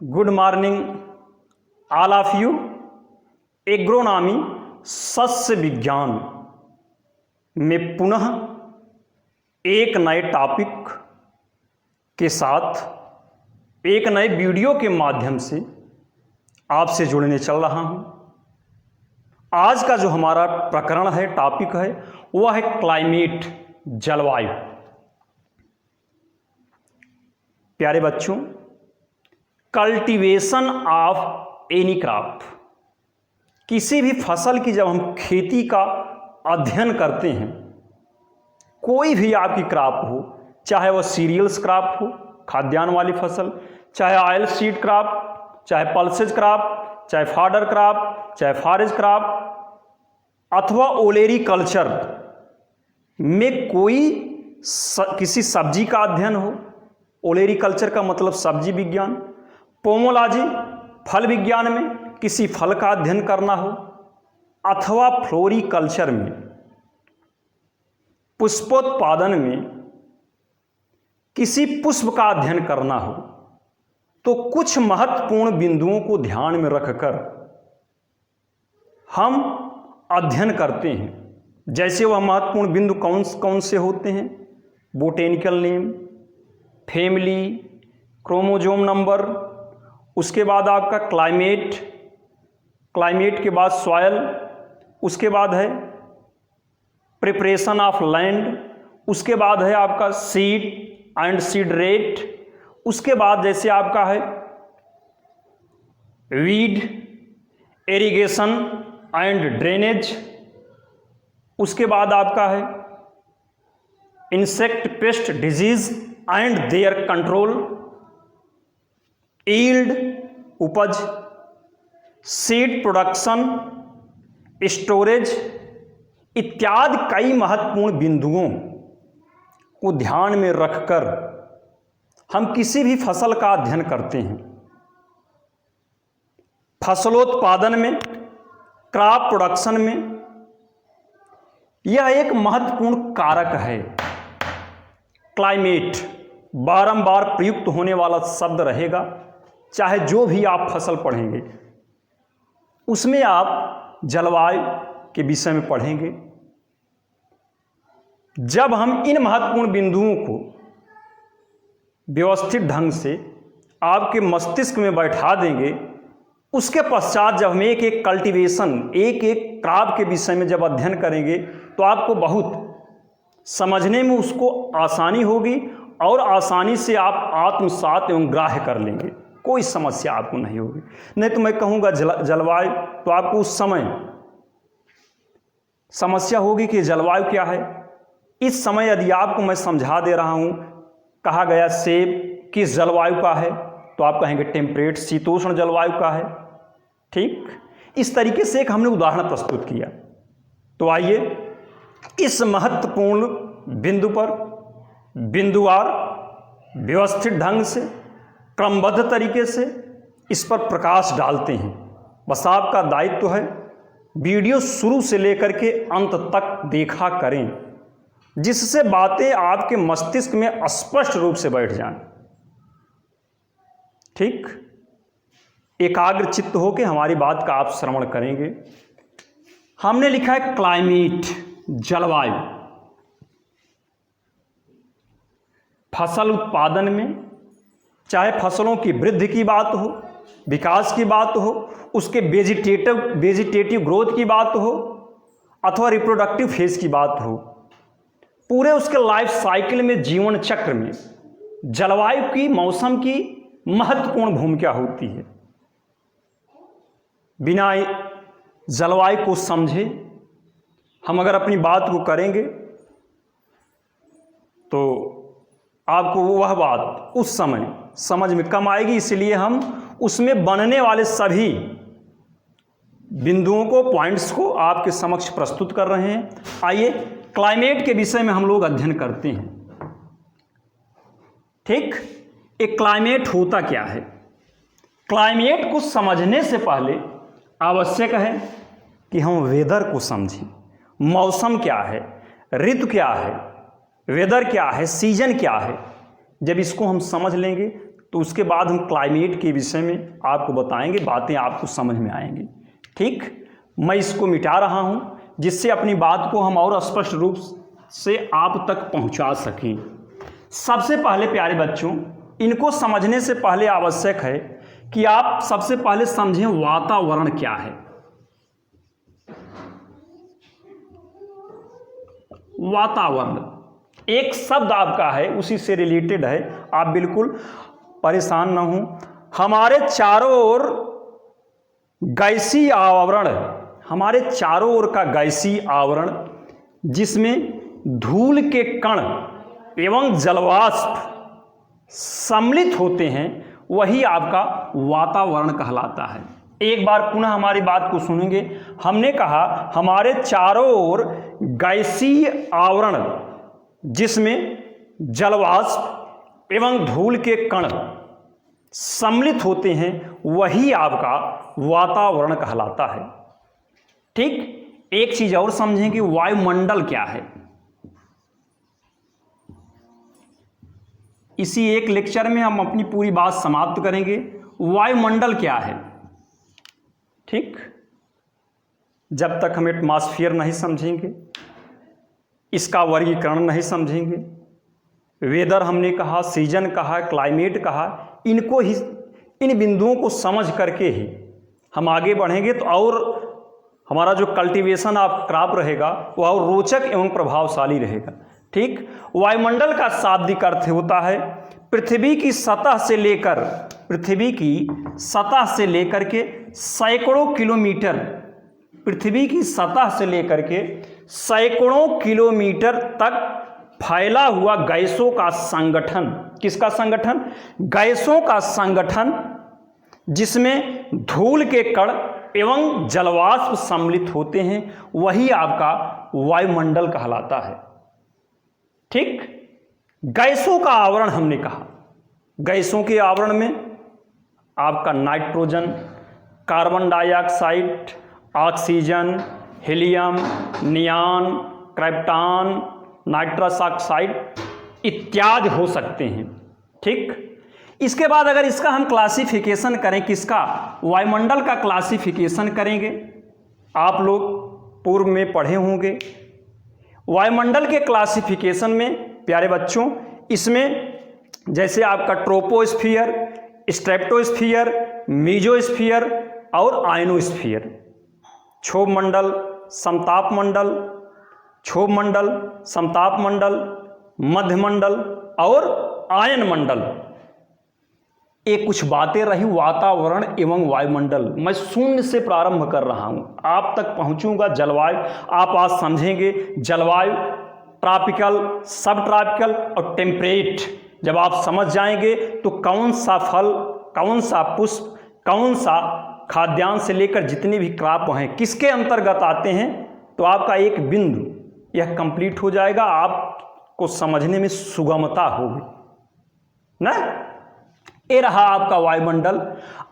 Good morning all of you. Agronomy सस्य विज्ञान में पुनः एक नए टॉपिक के साथ एक नए वीडियो के माध्यम से आपसे जुड़ने चल रहा हूं। आज का जो हमारा प्रकरण है, टॉपिक है, वह है क्लाइमेट, जलवायु। प्यारे बच्चों, कल्टीवेशन ऑफ एनी क्रॉप, किसी भी फसल की जब हम खेती का अध्ययन करते हैं, कोई भी आपकी क्रॉप हो, चाहे वह सीरियल्स क्रॉप हो, खाद्यान्न वाली फसल, चाहे ऑयल सीड क्रॉप, चाहे पल्सेज क्रॉप, चाहे फॉडर क्रॉप, चाहे फॉरेज क्रॉप, अथवा ओलेरी कल्चर में कोई किसी सब्जी का अध्ययन हो, ओलेरी कल्चर का मतलब सब्जी विज्ञान, पोमोलॉजी फल विज्ञान में किसी फल का अध्ययन करना हो, अथवा फ्लोरिकल्चर में पुष्पोत्पादन में किसी पुष्प का अध्ययन करना हो, तो कुछ महत्वपूर्ण बिंदुओं को ध्यान में रखकर हम अध्ययन करते हैं। जैसे वह महत्वपूर्ण बिंदु कौन से होते हैं? Botanical name, family, chromosome number, उसके बाद आपका क्लाइमेट, क्लाइमेट के बाद सॉयल, उसके बाद है प्रिपरेशन ऑफ लैंड, उसके बाद है आपका सीड एंड सीड रेट, उसके बाद जैसे आपका है वीड, इरिगेशन एंड ड्रेनेज, उसके बाद आपका है insect pest disease and their control, yield उपज, सीड प्रोडक्शन, स्टोरेज इत्यादि कई महत्वपूर्ण बिंदुओं को ध्यान में रखकर हम किसी भी फसल का अध्ययन करते हैं। फसलोत्पादन में, क्रॉप प्रोडक्शन में यह एक महत्वपूर्ण कारक है। क्लाइमेट बारंबार प्रयुक्त होने वाला शब्द रहेगा, चाहे जो भी आप फसल पढ़ेंगे उसमें आप जलवायु के विषय में पढ़ेंगे। जब हम इन महत्वपूर्ण बिंदुओं को व्यवस्थित ढंग से आपके मस्तिष्क में बैठा देंगे, उसके पश्चात जब हम एक एक कल्टीवेशन, एक एक क्रॉप के विषय में जब अध्ययन करेंगे, तो आपको बहुत समझने में उसको आसानी होगी और आसानी से आप आत्मसात एवं ग्राह्य कर लेंगे, कोई समस्या आपको नहीं होगी। नहीं तो मैं कहूँगा जलवायु, तो आपको उस समय समस्या होगी कि जलवायु क्या है। इस समय यदि आपको मैं समझा दे रहा हूँ, कहा गया सेब किस जलवायु का है, तो आप कहेंगे टेम्परेट, शीतोष्ण जलवायु का है। ठीक, इस तरीके से एक हमने उदाहरण प्रस्तुत किया। तो आइए इस महत्वपूर्ण बिंदु पर बिंदुवार व्यवस्थित ढंग से, क्रमबद्ध तरीके से इस पर प्रकाश डालते हैं। बस आपका दायित्व है वीडियो शुरू से लेकर के अंत तक देखा करें, जिससे बातें आपके मस्तिष्क में स्पष्ट रूप से बैठ जाएं। ठीक, एकाग्र चित्त होकर हमारी बात का आप श्रवण करेंगे। हमने लिखा है क्लाइमेट, जलवायु। फसल उत्पादन में, चाहे फसलों की वृद्धि की बात हो, विकास की बात हो, उसके वेजिटेटिव ग्रोथ की बात हो, अथवा रिप्रोडक्टिव फेज की बात हो, पूरे उसके लाइफ साइकिल में, जीवन चक्र में जलवायु की, मौसम की महत्वपूर्ण भूमिका होती है। बिना जलवायु को समझे हम अगर अपनी बात को करेंगे तो आपको वह बात उस समय समझ में कम आएगी। इसलिए हम उसमें बनने वाले सभी बिंदुओं को, पॉइंट्स को आपके समक्ष प्रस्तुत कर रहे हैं। आइए क्लाइमेट के विषय में हम लोग अध्ययन करते हैं। ठीक, एक क्लाइमेट होता क्या है? क्लाइमेट को समझने से पहले आवश्यक है कि हम वेदर को समझें। मौसम क्या है, ऋतु क्या है, वेदर क्या है, सीजन क्या है। जब इसको हम समझ लेंगे तो उसके बाद हम क्लाइमेट के विषय में आपको बताएंगे, बातें आपको समझ में आएंगी। ठीक, मैं इसको मिटा रहा हूँ जिससे अपनी बात को हम और स्पष्ट रूप से आप तक पहुँचा सकें। सबसे पहले प्यारे बच्चों, इनको समझने से पहले आवश्यक है कि आप सबसे पहले समझें वातावरण क्या है। वातावरण एक शब्द आपका है, उसी से रिलेटेड है, आप बिल्कुल परेशान न हो। हमारे चारों ओर गैसीय आवरण है, हमारे चारों ओर का गैसीय आवरण जिसमें धूल के कण एवं जलवाष्प सम्मिलित होते हैं, वही आपका वातावरण कहलाता है। एक बार पुनः हमारी बात को सुनेंगे। हमने कहा हमारे चारों ओर गैसीय आवरण जिसमें जलवाष्प एवं धूल के कण सम्मिलित होते हैं, वही आपका वातावरण कहलाता है। ठीक, एक चीज और समझें कि वायुमंडल क्या है। इसी एक लेक्चर में हम अपनी पूरी बात समाप्त करेंगे। वायुमंडल क्या है? ठीक, जब तक हम एटमॉस्फेयर नहीं समझेंगे, इसका वर्गीकरण नहीं समझेंगे, वेदर हमने कहा, सीजन कहा, क्लाइमेट कहा, इनको ही, इन बिंदुओं को समझ करके ही हम आगे बढ़ेंगे तो और हमारा जो कल्टीवेशन ऑफ क्रॉप रहेगा वह और रोचक एवं प्रभावशाली रहेगा। ठीक, वायुमंडल का शाब्दिक अर्थ होता है पृथ्वी की सतह से लेकर के सैकड़ों किलोमीटर, पृथ्वी की सतह से लेकर के सैकड़ों किलोमीटर तक फैला हुआ गैसों का संगठन। किसका संगठन? गैसों का संगठन, जिसमें धूल के कण एवं जलवाष्प सम्मिलित होते हैं, वही आपका वायुमंडल कहलाता है। ठीक, गैसों का आवरण हमने कहा, गैसों के आवरण में आपका nitrogen, carbon dioxide, oxygen, helium, neon, krypton, nitrous oxide इत्यादि हो सकते हैं। ठीक, इसके बाद अगर इसका हम क्लासिफिकेशन करें, किसका? वायुमंडल का क्लासिफिकेशन करेंगे। आप लोग पूर्व में पढ़े होंगे वायुमंडल के क्लासिफिकेशन में प्यारे बच्चों, इसमें जैसे आपका ट्रोपोस्फियर, स्ट्रेटोस्फियर, मीजोस्फियर और आयनोस्फियर, क्षोभ मंडल, समताप मंडल, क्षोभ मंडल, समताप मंडल, मध्य मंडल और आयन मंडल, ये कुछ बातें रही वातावरण एवं वायुमंडल। मैं शून्य से प्रारंभ कर रहा हूं, आप तक पहुंचूंगा। जलवायु आप आज समझेंगे, जलवायु ट्रॉपिकल, सब ट्रॉपिकल और टेम्परेट जब आप समझ जाएंगे तो कौन सा फल, कौन सा पुष्प, कौन सा खाद्यान्न से लेकर जितने भी क्रॉप हैं किसके अंतर्गत आते हैं, तो आपका एक बिंदु यह कंप्लीट हो जाएगा, आपको समझने में सुगमता होगी ना। ये रहा आपका वायुमंडल।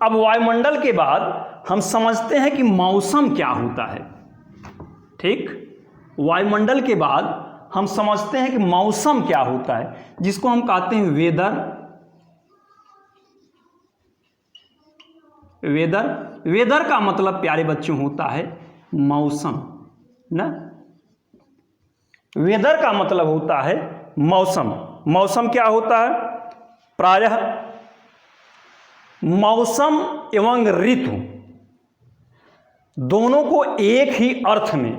अब वायुमंडल के बाद हम समझते हैं कि मौसम क्या होता है। ठीक, वायुमंडल के बाद हम समझते हैं कि मौसम क्या होता है, जिसको हम कहते हैं वेदर। वेदर का मतलब प्यारे बच्चों होता है मौसम ना। वेदर का मतलब होता है मौसम। मौसम क्या होता है? प्रायः मौसम एवं ऋतु दोनों को एक ही अर्थ में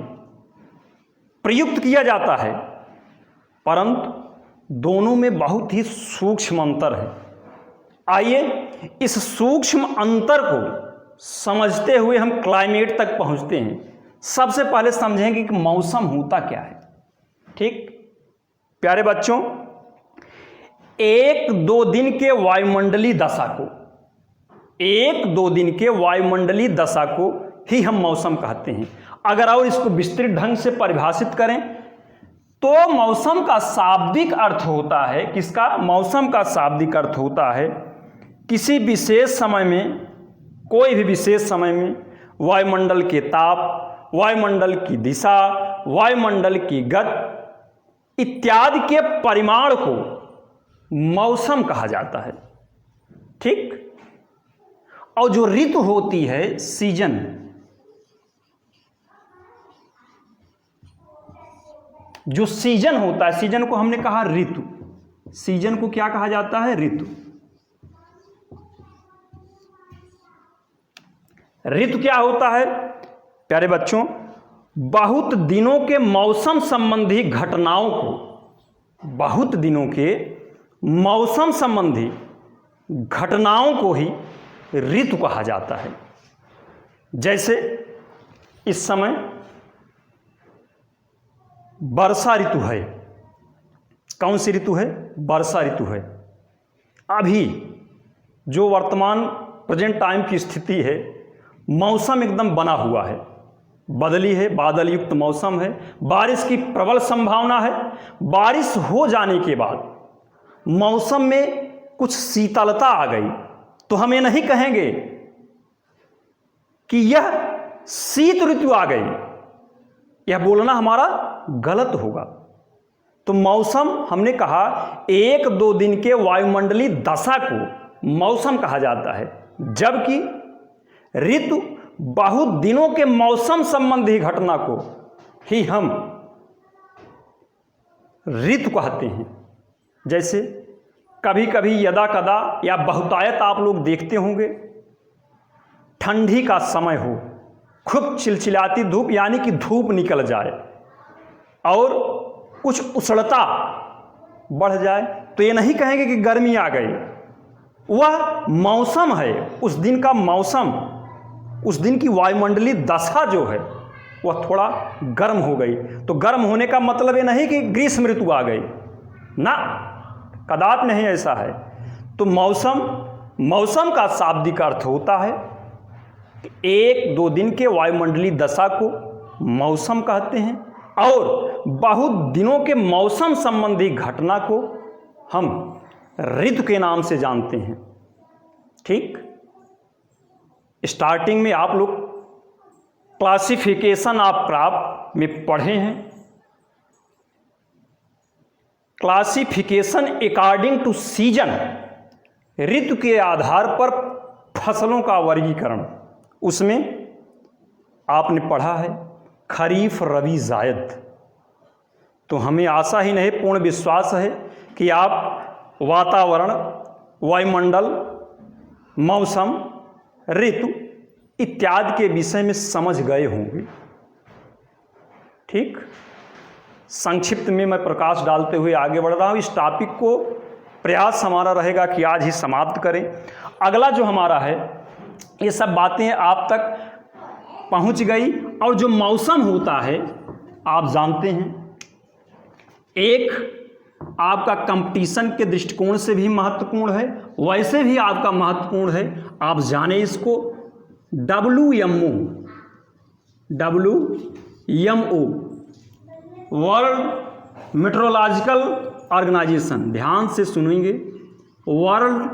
प्रयुक्त किया जाता है, परंतु दोनों में बहुत ही सूक्ष्म अंतर है। आइए इस सूक्ष्म अंतर को समझते हुए हम क्लाइमेट तक पहुंचते हैं। सबसे पहले समझेंगे कि मौसम होता क्या है। ठीक, प्यारे बच्चों, 1-2 दिन के वायुमंडलीय दशा को, 1-2 दिन के वायुमंडलीय दशा को ही हम मौसम कहते हैं। अगर और इसको विस्तृत ढंग से परिभाषित करें तो मौसम का शाब्दिक अर्थ होता है, किसका? मौसम का शाब्दिक अर्थ होता है किसी विशेष समय में, कोई भी विशेष समय में वायुमंडल के ताप, वायुमंडल की दिशा, वायुमंडल की गति इत्यादि के परिमाण को मौसम कहा जाता है। ठीक। और जो ऋतु होती है, सीजन, जो सीजन होता है, सीजन को हमने कहा ऋतु, सीजन को क्या कहा जाता है? ऋतु। ऋतु क्या होता है प्यारे बच्चों? बहुत दिनों के मौसम संबंधी घटनाओं को, बहुत दिनों के मौसम संबंधी घटनाओं को ही ऋतु कहा जाता है। जैसे इस समय वर्षा ऋतु है। कौन सी ऋतु है? वर्षा ऋतु है। अभी जो वर्तमान प्रेजेंट टाइम की स्थिति है, मौसम एकदम बना हुआ है, बदली है, बादल युक्त मौसम है, बारिश की प्रबल संभावना है। बारिश हो जाने के बाद मौसम में कुछ शीतलता आ गई तो हम ये नहीं कहेंगे कि यह शीत ऋतु आ गई, यह बोलना हमारा गलत होगा। तो मौसम, हमने कहा 1-2 दिन के वायुमंडलीय दशा को मौसम कहा जाता है, जबकि ऋतु बहुत दिनों के मौसम संबंधी घटना को ही हम ऋतु कहते हैं। जैसे कभी कभी यदा कदा या बहुतायत आप लोग देखते होंगे, ठंडी का समय हो, खूब चिलचिलाती धूप, यानी कि धूप निकल जाए और कुछ उष्णता बढ़ जाए, तो ये नहीं कहेंगे कि गर्मी आ गई। वह मौसम है, उस दिन का मौसम, उस दिन की वायुमंडलीय दशा जो है वह थोड़ा गर्म हो गई। तो गर्म होने का मतलब ये नहीं कि ग्रीष्म ऋतु आ गई ना, कदापि नहीं ऐसा है। तो मौसम का शाब्दिक अर्थ होता है कि 1-2 दिन के वायुमंडलीय दशा को मौसम कहते हैं, और बहुत दिनों के मौसम संबंधी घटना को हम ऋतु के नाम से जानते हैं। ठीक। स्टार्टिंग में आप लोग क्लासिफिकेशन ऑफ क्रॉप में पढ़े हैं। क्लासिफिकेशन अकॉर्डिंग टू सीजन, ऋतु के आधार पर फसलों का वर्गीकरण, उसमें आपने पढ़ा है खरीफ, रबी, जायद। तो हमें आशा ही नहीं, पूर्ण विश्वास है कि आप वातावरण, वायुमंडल, मौसम, ऋतु इत्यादि के विषय में समझ गए होंगे। ठीक। संक्षिप्त में मैं प्रकाश डालते हुए आगे बढ़ रहा हूँ। इस टॉपिक को प्रयास हमारा रहेगा कि आज ही समाप्त करें। अगला जो हमारा है, ये सब बातें आप तक पहुँच गई। और जो मौसम होता है आप जानते हैं, एक आपका कंपटीशन के दृष्टिकोण से भी महत्वपूर्ण है, वैसे भी आपका महत्वपूर्ण है। आप जाने इसको, WMO, वर्ल्ड मेट्रोलॉजिकल ऑर्गेनाइजेशन, ध्यान से सुनेंगे, वर्ल्ड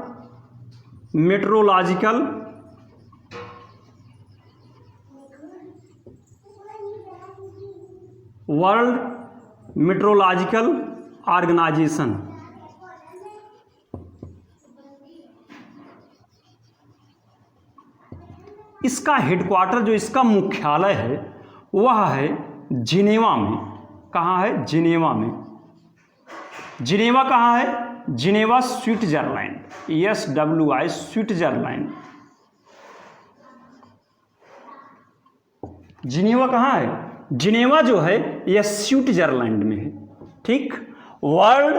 मेट्रोलॉजिकल ऑर्गेनाइजेशन। इसका हेडक्वार्टर, जो इसका मुख्यालय है, वह है जिनेवा में। कहाँ है? जिनेवा में। जिनेवा कहाँ है? Geneva, Switzerland, SWI, Switzerland. Geneva कहाँ है? जिनेवा जो है यह स्विट्जरलैंड में है। ठीक। वर्ल्ड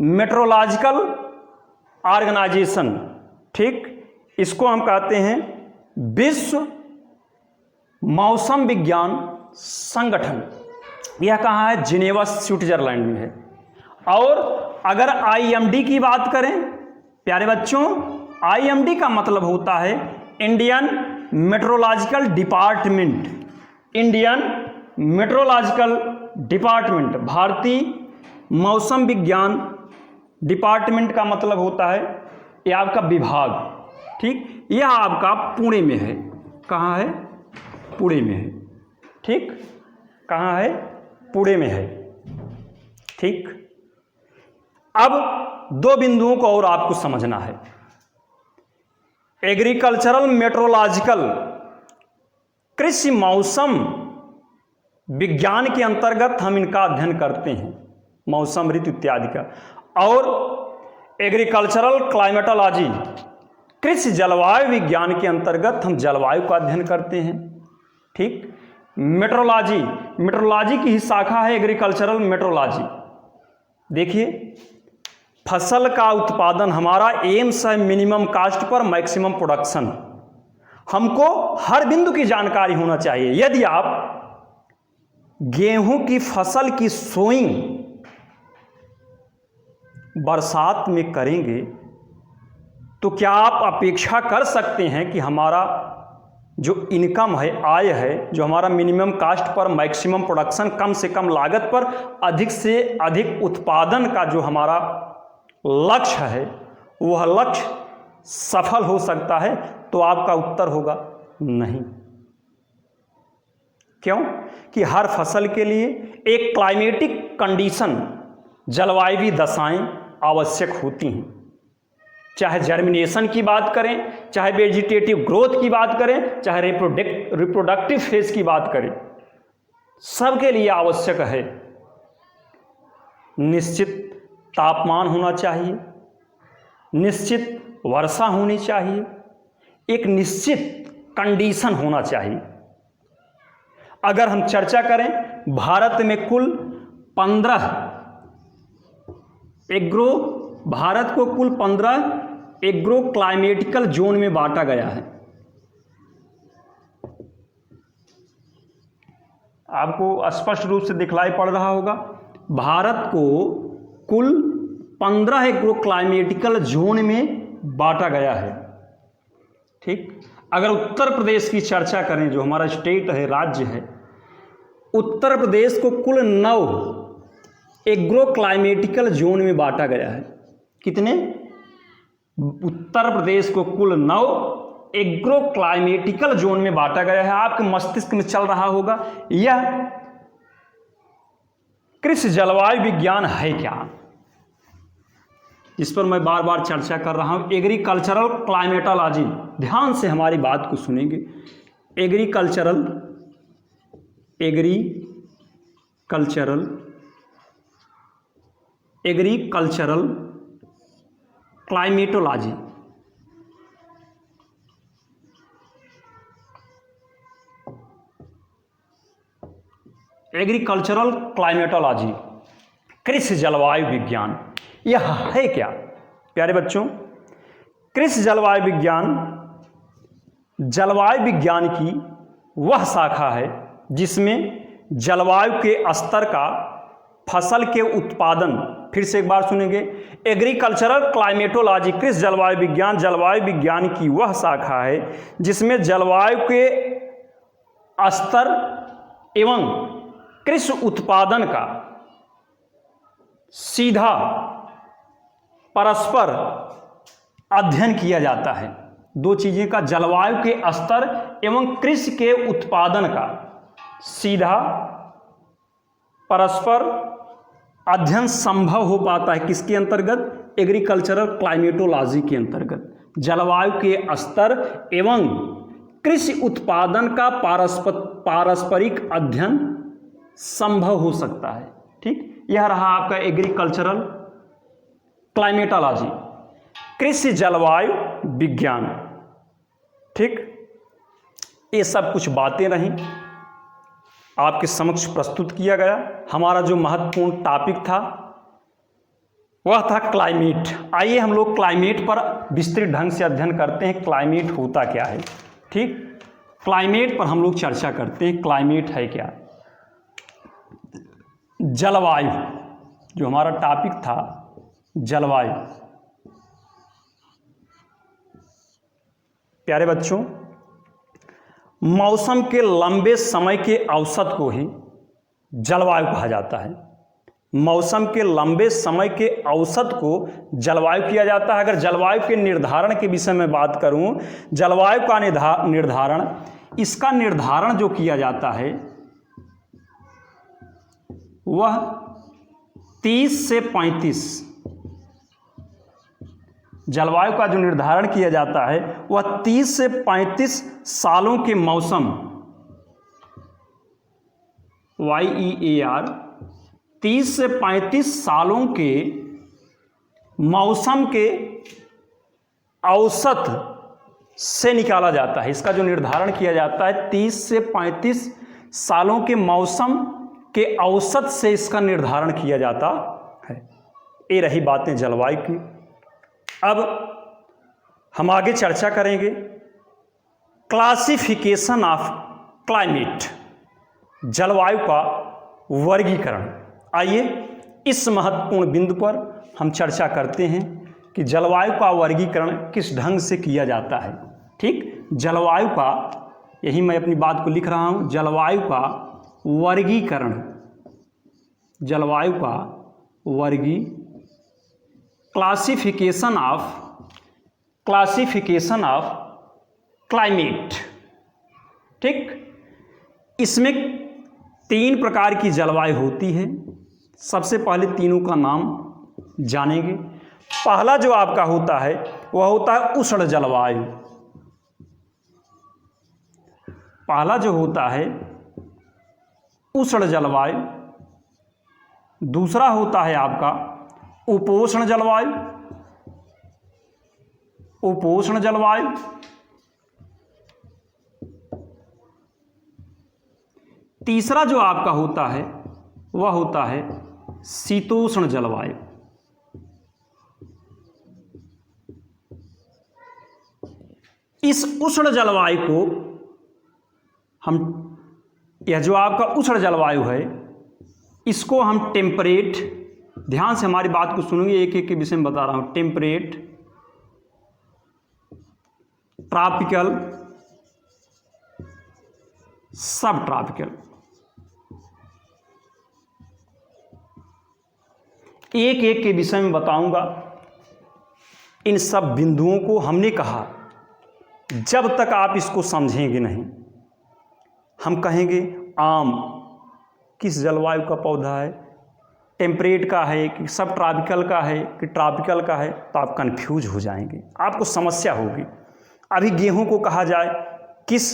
मेट्रोलॉजिकल ऑर्गेनाइजेशन, ठीक, इसको हम कहते हैं विश्व मौसम विज्ञान संगठन। यह कहाँ है? जिनेवा, स्विट्जरलैंड में है। और अगर IMD की बात करें प्यारे बच्चों, IMD का मतलब होता है Indian meteorological department. Indian meteorological department, भारतीय मौसम विज्ञान डिपार्टमेंट का मतलब होता है यह आपका विभाग। ठीक। यह आपका पुणे में है। कहाँ है? पुणे में है। ठीक। कहाँ है? पुणे में है। ठीक। अब 2 बिंदुओं को और आपको समझना है। एग्रीकल्चरल मेट्रोलॉजिकल, कृषि मौसम विज्ञान के अंतर्गत हम इनका अध्ययन करते हैं, मौसम ऋतु इत्यादि का। और एग्रीकल्चरल क्लाइमेटोलॉजी, कृषि जलवायु विज्ञान के अंतर्गत हम जलवायु का अध्ययन करते हैं। ठीक। मेट्रोलॉजी, मेट्रोलॉजी की ही शाखा है एग्रीकल्चरल मेट्रोलॉजी। देखिए, फसल का उत्पादन हमारा एम्स है मिनिमम कास्ट पर मैक्सिमम प्रोडक्शन। हमको हर बिंदु की जानकारी होना चाहिए। यदि आप गेहूं की फसल की सोइंग बरसात में करेंगे तो क्या आप अपेक्षा कर सकते हैं कि हमारा जो इनकम है, आय है, जो हमारा मिनिमम कास्ट पर मैक्सिमम प्रोडक्शन, कम से कम लागत पर अधिक से अधिक उत्पादन का जो हमारा लक्ष्य है, वह लक्ष्य सफल हो सकता है? तो आपका उत्तर होगा नहीं। क्यों? कि हर फसल के लिए एक क्लाइमेटिक कंडीशन, जलवायु दशाएं आवश्यक होती हैं। चाहे जर्मिनेशन की बात करें, चाहे वेजिटेटिव ग्रोथ की बात करें, चाहे रिप्रोडक्टिव फेज की बात करें, सबके लिए आवश्यक है निश्चित तापमान होना चाहिए, निश्चित वर्षा होनी चाहिए, एक निश्चित कंडीशन होना चाहिए। अगर हम चर्चा करें, भारत में कुल 15 भारत को कुल 15 एग्रो क्लाइमेटिकल जोन में बांटा गया है। आपको स्पष्ट रूप से दिखलाई पड़ रहा होगा, भारत को कुल 15 एग्रो क्लाइमेटिकल जोन में बांटा गया है। ठीक। अगर उत्तर प्रदेश की चर्चा करें, जो हमारा स्टेट है, राज्य है, उत्तर प्रदेश को कुल 9 एग्रो क्लाइमेटिकल जोन में बांटा गया है। कितने? उत्तर प्रदेश को कुल 9 एग्रो क्लाइमेटिकल जोन में बांटा गया है। आपके मस्तिष्क में चल रहा होगा, यह कृषि जलवायु विज्ञान है क्या? इस पर मैं बार बार चर्चा कर रहा हूं। एग्रीकल्चरल क्लाइमेटोलॉजी, ध्यान से हमारी बात को सुनेंगे। एग्रीकल्चरल क्लाइमेटोलॉजी, एग्रीकल्चरल क्लाइमेटोलॉजी, कृषि जलवायु विज्ञान, यह है क्या? प्यारे बच्चों, कृषि जलवायु विज्ञान जलवायु विज्ञान की वह शाखा है जिसमें जलवायु के स्तर का, फसल के उत्पादन, फिर से एक बार सुनेंगे, एग्रीकल्चरल क्लाइमेटोलॉजी, कृषि जलवायु विज्ञान जलवायु विज्ञान की वह शाखा है जिसमें जलवायु के स्तर एवं कृषि उत्पादन का सीधा परस्पर अध्ययन किया जाता है। दो चीजें का, जलवायु के स्तर एवं कृषि के उत्पादन का सीधा परस्पर अध्ययन संभव हो पाता है। किसके अंतर्गत? एग्रीकल्चरल क्लाइमेटोलॉजी के अंतर्गत। जलवायु के स्तर एवं कृषि उत्पादन का पारस्परिक अध्ययन संभव हो सकता है। ठीक, यह रहा आपका एग्रीकल्चरल क्लाइमेटोलॉजी, कृषि जलवायु विज्ञान। ठीक, ये सब कुछ बातें रहीं, आपके समक्ष प्रस्तुत किया गया। हमारा जो महत्वपूर्ण टॉपिक था वह था क्लाइमेट। आइए हम लोग क्लाइमेट पर विस्तृत ढंग से अध्ययन करते हैं, क्लाइमेट होता क्या है। ठीक, क्लाइमेट पर हम लोग चर्चा करते हैं, क्लाइमेट है क्या। जलवायु, जो हमारा टॉपिक था जलवायु। प्यारे बच्चों, मौसम के लंबे समय के औसत को ही जलवायु कहा जाता है। मौसम के लंबे समय के औसत को जलवायु किया जाता है। अगर जलवायु के निर्धारण के विषय में बात करूं, जलवायु का निर्धारण, इसका निर्धारण जो किया जाता है वह 30 से 35 जलवायु का जो निर्धारण किया जाता है वह 30 से 35 सालों के मौसम, YEAR, 30 से 35 सालों के मौसम के औसत से निकाला जाता है। इसका जो निर्धारण किया जाता है 30 से 35 सालों के मौसम के औसत से इसका निर्धारण किया जाता है। ये रही बातें जलवायु की। अब हम आगे चर्चा करेंगे क्लासिफिकेशन ऑफ क्लाइमेट, जलवायु का वर्गीकरण। आइए इस महत्वपूर्ण बिंदु पर हम चर्चा करते हैं कि जलवायु का वर्गीकरण किस ढंग से किया जाता है। ठीक, जलवायु का, यही मैं अपनी बात को लिख रहा हूं, जलवायु का वर्गीकरण, जलवायु का क्लासिफिकेशन ऑफ क्लाइमेट। ठीक, इसमें 3 प्रकार की जलवायु होती है। सबसे पहले तीनों का नाम जानेंगे। पहला जो आपका होता है वह होता है उष्ण जलवायु। पहला जो होता है उष्ण जलवायु। दूसरा होता है आपका उपोष्ण जलवायु, उपोष्ण जलवायु। तीसरा जो आपका होता है वह होता है शीतोष्ण जलवायु। इस उष्ण जलवायु को हम, यह जो आपका उष्ण जलवायु है इसको हम टेम्परेट, ध्यान से हमारी बात को सुनेंगे, एक एक के विषय में बता रहा हूं। टेम्परेट, ट्रॉपिकल, सब ट्रॉपिकल, एक एक के विषय में बताऊंगा। इन सब बिंदुओं को हमने कहा जब तक आप इसको समझेंगे नहीं, हम कहेंगे आम किस जलवायु का पौधा है, टेम्परेट का है कि सब ट्रॉपिकल का है कि ट्रॉपिकल का है, तो आप कंफ्यूज हो जाएंगे, आपको समस्या होगी। अभी गेहूं को कहा जाए किस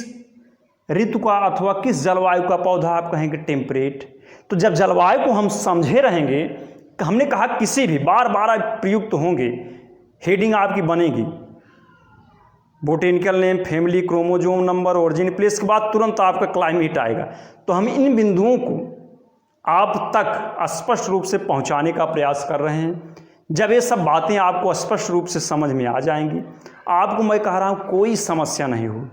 ऋतु का अथवा किस जलवायु का पौधा, आप कहेंगे टेम्परेट। तो जब जलवायु को हम समझे रहेंगे, हमने कहा किसी भी बार बार प्रयुक्त होंगे, हेडिंग आपकी बनेगी botanical name, family, chromosome number, origin place के बाद तुरंत आपका क्लाइमेट आएगा। तो हम इन बिंदुओं को आप तक स्पष्ट रूप से पहुंचाने का प्रयास कर रहे हैं। जब ये सब बातें आपको स्पष्ट रूप से समझ में आ जाएंगी, आपको मैं कह रहा हूँ कोई समस्या नहीं हो।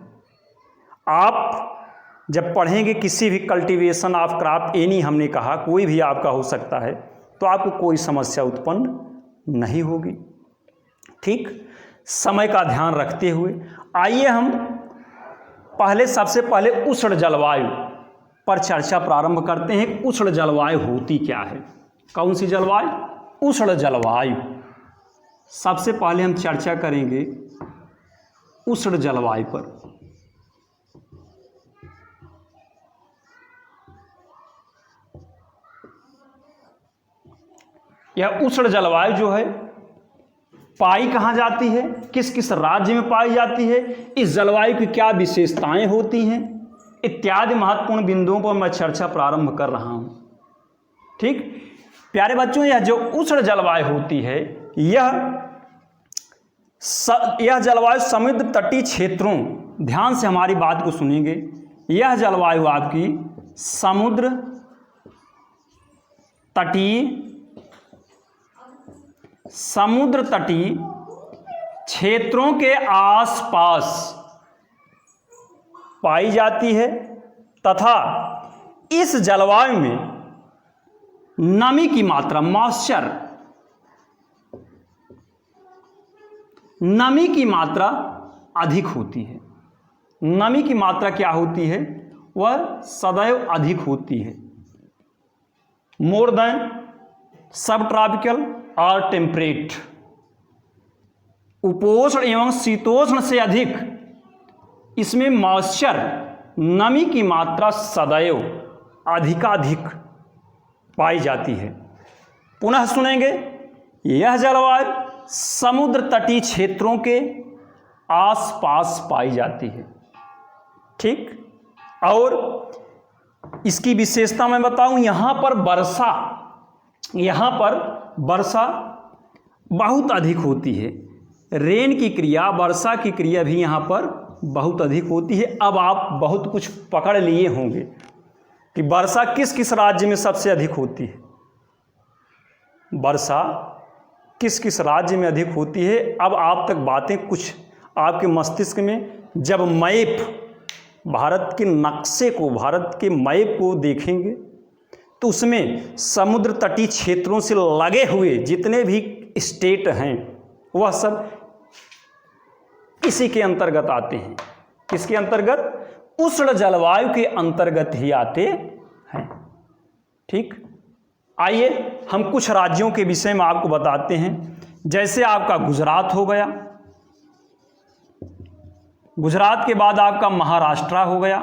आप जब पढ़ेंगे किसी भी कल्टीवेशन ऑफ क्रॉप, एनी हमने कहा कोई भी आपका हो सकता है, तो आपको कोई समस्या उत्पन्न नहीं होगी। ठीक, समय का ध्यान रखते हुए आइए हम सबसे पहले उष्ण जलवायु पर चर्चा प्रारंभ करते हैं। उष्ण जलवायु होती क्या है? कौन सी जलवायु? उष्ण जलवायु। सबसे पहले हम चर्चा करेंगे उष्ण जलवायु पर। यह उष्ण जलवायु जो है पाई कहाँ जाती है, किस किस राज्य में पाई जाती है, इस जलवायु की क्या विशेषताएं होती हैं, इत्यादि महत्वपूर्ण बिंदुओं पर मैं चर्चा प्रारंभ कर रहा हूं। ठीक प्यारे बच्चों, यह जो उष्ण जलवायु होती है यह जलवायु समुद्र तटीय क्षेत्रों, ध्यान से हमारी बात को सुनेंगे, यह जलवायु आपकी समुद्र तटीय क्षेत्रों के आसपास पाई जाती है तथा इस जलवायु में नमी की मात्रा, मॉइस्चर, नमी की मात्रा अधिक होती है। नमी की मात्रा क्या होती है? वह सदैव अधिक होती है, मोर देन सब ट्रॉपिकल और टेम्परेट। उपोष्ण एवं शीतोष्ण से अधिक इसमें मॉइस्चर, नमी की मात्रा सदैव अधिकाधिक पाई जाती है। पुनः सुनेंगे, यह जलवायु समुद्र तटीय क्षेत्रों के आसपास पाई जाती है। ठीक, और इसकी विशेषता मैं बताऊं, यहाँ पर वर्षा बहुत अधिक होती है। रेन की क्रिया, वर्षा की क्रिया भी यहाँ पर बहुत अधिक होती है। अब आप बहुत कुछ पकड़ लिए होंगे कि वर्षा किस किस राज्य में सबसे अधिक होती है। वर्षा किस किस राज्य में अधिक होती है। अब आप तक बातें कुछ आपके मस्तिष्क में, जब मैप, भारत के नक्शे को, भारत के मैप को देखेंगे तो उसमें समुद्र तटीय क्षेत्रों से लगे हुए जितने भी स्टेट हैं वह सब इसी के अंतर्गत आते हैं। किसके अंतर्गत? उष्ण जलवायु के अंतर्गत ही आते हैं। ठीक, आइए हम कुछ राज्यों के विषय में आपको बताते हैं। जैसे आपका गुजरात हो गया, गुजरात के बाद आपका महाराष्ट्र हो गया।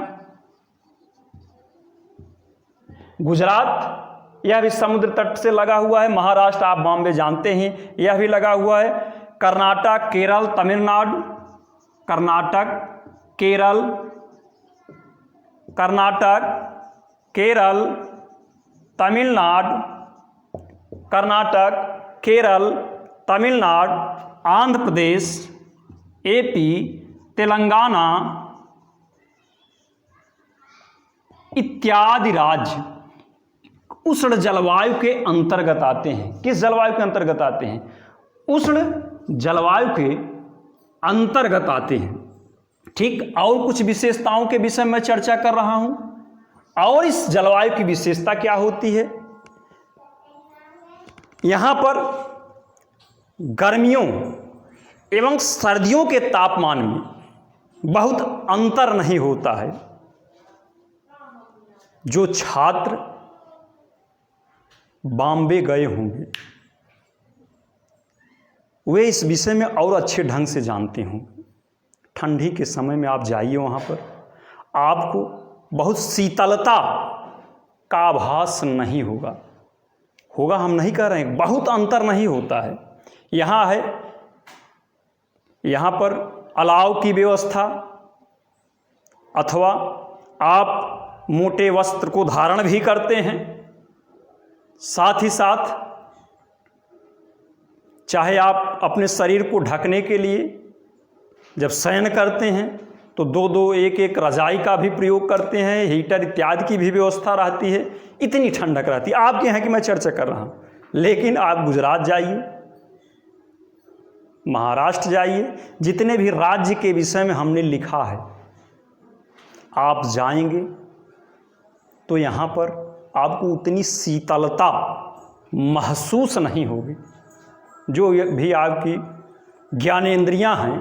गुजरात यह भी समुद्र तट से लगा हुआ है। महाराष्ट्र आप बॉम्बे जानते हैं, यह भी लगा हुआ है। कर्नाटक, केरल, तमिलनाडु, कर्नाटक, केरल, तमिलनाडु, कर्नाटक, केरल, तमिलनाडु, आंध्र प्रदेश, एपी, तेलंगाना इत्यादि राज्य उष्ण जलवायु के अंतर्गत आते हैं। किस जलवायु के अंतर्गत आते हैं? उष्ण जलवायु के अंतर्गत आते हैं। ठीक, और कुछ विशेषताओं के विषय में चर्चा कर रहा हूं। और इस जलवायु की विशेषता क्या होती है? यहां पर गर्मियों एवं सर्दियों के तापमान में बहुत अंतर नहीं होता है। जो छात्र बॉम्बे गए होंगे वे इस विषय में और अच्छे ढंग से जानते होंगे। ठंडी के समय में आप जाइए, वहाँ पर आपको बहुत शीतलता का आभास नहीं होगा। हम नहीं कह रहे हैं, बहुत अंतर नहीं होता है। यहाँ पर अलाव की व्यवस्था, अथवा आप मोटे वस्त्र को धारण भी करते हैं। साथ ही साथ चाहे आप अपने शरीर को ढकने के लिए जब शयन करते हैं तो दो एक रजाई का भी प्रयोग करते हैं, हीटर इत्यादि की भी व्यवस्था रहती है। इतनी ठंडक रहती है। आपके यहाँ की मैं चर्चा कर रहा हूँ, लेकिन आप गुजरात जाइए, महाराष्ट्र जाइए, जितने भी राज्य के विषय में हमने लिखा है आप जाएंगे तो यहाँ पर आपको उतनी शीतलता महसूस नहीं होगी। जो भी आपकी ज्ञानेंद्रियां हैं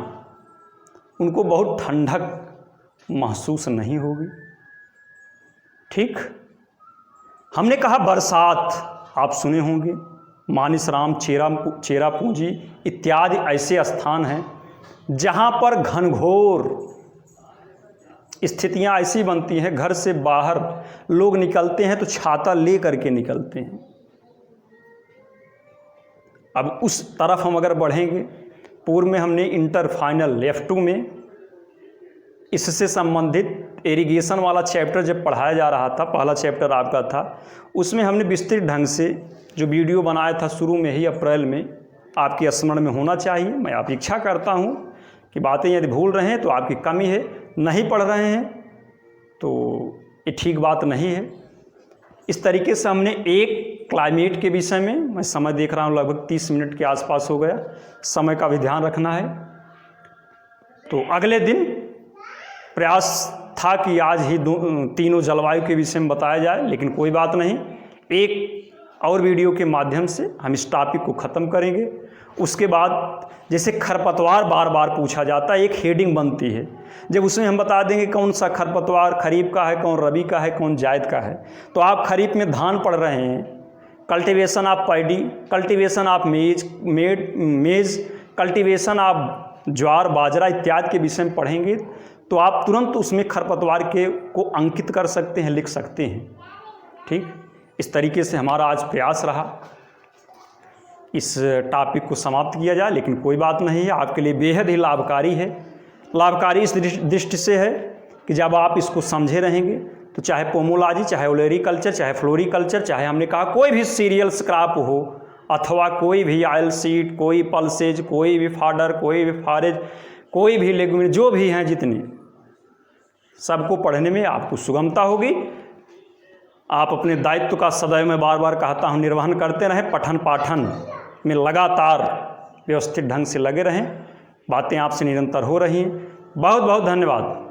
उनको बहुत ठंडक महसूस नहीं होगी। ठीक, हमने कहा बरसात आप सुने होंगे, मानसराम, चेरापूंजी इत्यादि ऐसे स्थान हैं जहाँ पर घनघोर स्थितियाँ ऐसी बनती हैं, घर से बाहर लोग निकलते हैं तो छाता ले करके निकलते हैं। अब उस तरफ हम अगर बढ़ेंगे, पूर्व में हमने इंटर फाइनल F2 में इससे संबंधित इरिगेशन वाला चैप्टर जब पढ़ाया जा रहा था, पहला चैप्टर आपका था, उसमें हमने विस्तृत ढंग से जो वीडियो बनाया था शुरू में ही अप्रैल में, आपके स्मरण में होना चाहिए। मैं अपेक्षा करता हूँ कि बातें यदि भूल रहे हैं तो आपकी कमी है, नहीं पढ़ रहे हैं तो ये ठीक बात नहीं है। इस तरीके से हमने एक क्लाइमेट के विषय में, मैं समय देख रहा हूँ लगभग 30 मिनट के आसपास हो गया, समय का भी ध्यान रखना है। तो अगले दिन प्रयास था कि आज ही तीनों जलवायु के विषय में बताया जाए, लेकिन कोई बात नहीं, एक और वीडियो के माध्यम से हम इस टॉपिक को ख़त्म करेंगे। उसके बाद जैसे खरपतवार बार बार पूछा जाता है, एक हेडिंग बनती है, जब उसमें हम बता देंगे कौन सा खरपतवार खरीफ का है, कौन रबी का है, कौन जायद का है। तो आप खरीफ में धान पढ़ रहे हैं, cultivation of paddy, cultivation of maize, cultivation of jowar bajra इत्यादि के विषय में पढ़ेंगे तो आप तुरंत उसमें खरपतवार को अंकित कर सकते हैं, लिख सकते हैं। ठीक, इस तरीके से हमारा आज प्रयास रहा। इस टॉपिक को समाप्त किया जाए, लेकिन कोई बात नहीं है, आपके लिए बेहद ही लाभकारी है। लाभकारी इस दृष्टि से है कि जब आप इसको समझे रहेंगे तो चाहे पोमोलॉजी, चाहे ओलेरिकल्चर, चाहे फ्लोरिकल्चर, चाहे हमने कहा कोई भी सीरियल्स क्रॉप हो, अथवा कोई भी ऑयल सीड, कोई पल्सेज, कोई भी फाडर, कोई भी फारेज, कोई भी लेगुमिन, जो भी हैं जितने, सबको पढ़ने में आपको सुगमता होगी। आप अपने दायित्व का सदैव मैं बार बार कहता हूँ निर्वहन करते रहें, पठन पाठन में लगातार व्यवस्थित ढंग से लगे रहें। बातें आपसे निरंतर हो रही हैं। बहुत बहुत धन्यवाद।